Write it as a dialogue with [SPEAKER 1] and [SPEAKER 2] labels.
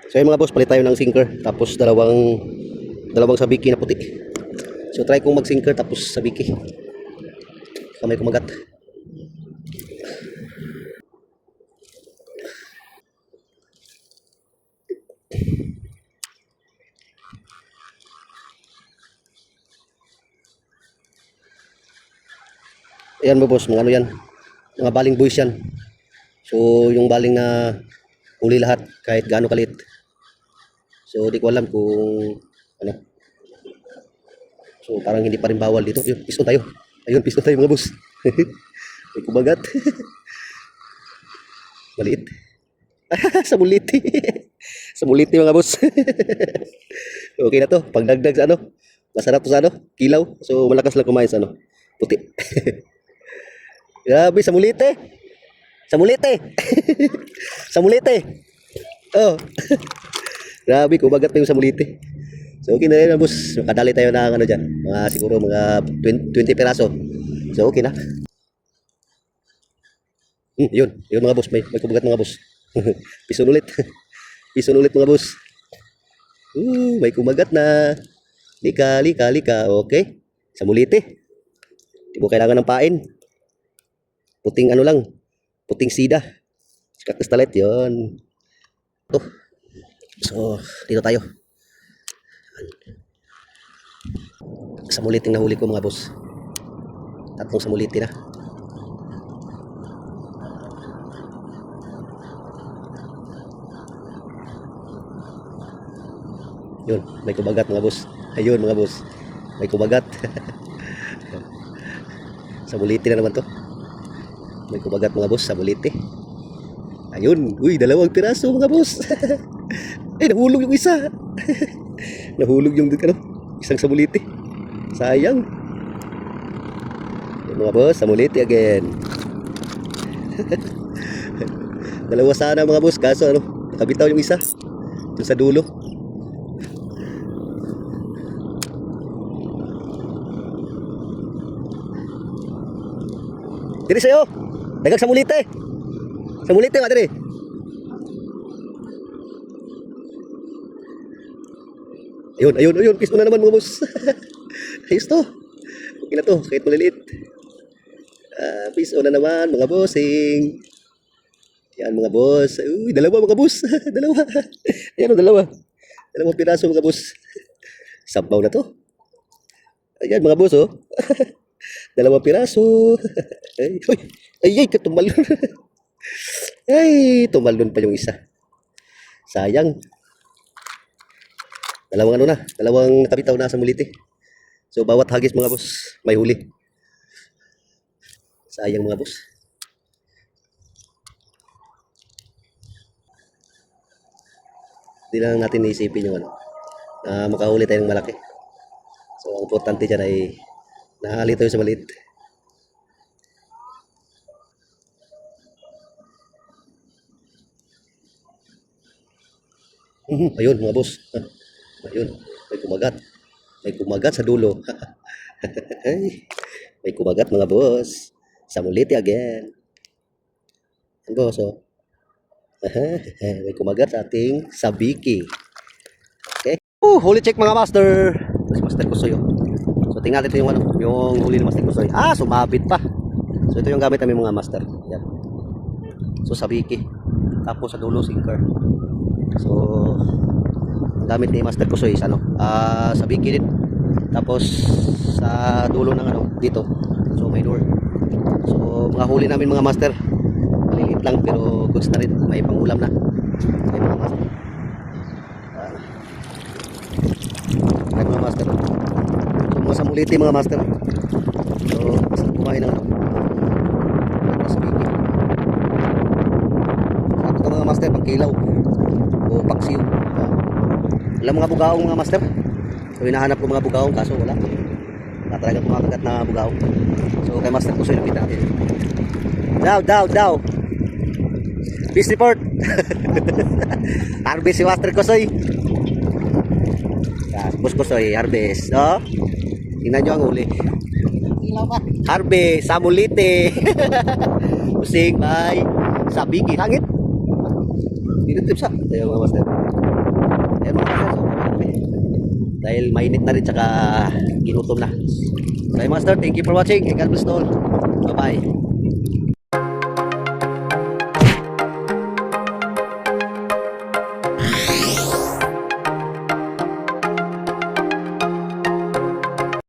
[SPEAKER 1] So yung mga boss, palit tayo ng sinker. Tapos dalawang sabiki na puti. So try kong mag-sinker tapos sabiki. Kamay kumagat. Ayan mo boss, mga ano yan. Mga baling boys yan. So yung baling na huli lahat kahit gaano kalit. So di ko alam kung ano. So parang hindi pa rin bawal dito. Ayun, piston tayo. Ayun, piston tayo mga boss. May kumagat. Maliit. Sa muliti. Sa muliti mga boss. Okay na to. Pagdagdag sa ano. Masarap to sa ano. Kilaw. So malakas lang kumain sa ano. Puti. Grabe sa muliti. Sa muliti. Sa muliti. Oh. Grabe, kumagat pa yung sa muliti. So okay na rin boss. Makadali tayo ng ano dyan. Mga siguro mga 20 peraso. So okay na. Yun mga boss. May kumagat mga boss. Pison ulit. Pison ulit mga boss. May kumagat na. Lika. Okay. Sa muliti. Hindi mo kailangan ng pain. Puting ano lang. Puting sida. Kakristalit yun. Ito. So, dito tayo. Sa muliting nahuli ko mga boss. Tatlong sa muliti na. Yun, may kumagat mga boss. Ayun mga boss. May kumagat. Sa muliti na naman to. May kumagat mga boss sa muliti. Ayun, uy, 2 piraso mga boss. Ay, nahulog yung isa. Nahulog yung ano, isang sa muliti. Sayang. Ayun, mga boss, sa muliti again. 2 sana mga boss, kaso ano, nakabitaw yung isa. Yung sa dulo. Diri sa'yo. Dagag sa muliti. Sa muliti nga diri. Ayun. Piso na naman mga boss. Ayos to. Okay na to. Kahit maliliit. Piso na naman mga bossing. Yan mga boss. Uy, 2 mga boss. 2. Ayan o, 2. 2 piraso mga boss. Sabaw na to. Ayan mga boss oh. 2 piraso. Ay, katumalon. Ay, tumalon pa yung isa. Sayang. 2 ano na, 2 nakabitaw na sa muliti. So bawat hagis mga boss, may huli. Sayang mga boss. Hindi lang natin naisipin yung ano, na makahuli tayo ng malaki. So ang importante dyan ay nahali tayo sa maliit. Ayun mga boss. Ayun, may kumagat. May kumagat sa dulo. May kumagat mga boss. Sa muliti again. Yan boss oh. May kumagat sa ating sabiki. Okay. Huli check mga master. Si Master Kusoy oh. So tingnan natin yung ano, yung huli ng Master Kusoy. Sumabit pa. So ito yung gamit namin mga master. Yan. So sabiki. Tapos sa dulo sinker. So gamit ni Master Kusoy is ano, sabiki din. Tapos sa dulo ng ano, dito. So may door. So mga huli namin mga master. Maliliit lang pero goods na rin. May pangulam na. Okay mga master. Okay mga master. So mga samuliti mga master. So masarap kumain ng ano. Sabiki. Sabi ito mga master, pang kilaw. O paksiw. Alam mga bugaong mga master. So hinahanap ko mga bugaong kaso wala. Wala talaga kumakagat na bugaong. So kay Master Kusoy lapit natin. Daw. Peace report. Harvest si Master Kusoy. Boss Kusoy, harvest. Oh. Tingnan nyo ang huli. Harvest, sa muliti. Pusing, may sabiki. Hangit. Dito tips ha. Tayo mga master. Yan mga master, so kami. Dahil mainit na rin, tsaka ginutom na. So ayun mga master, thank you for watching. God bless all. Bye-bye.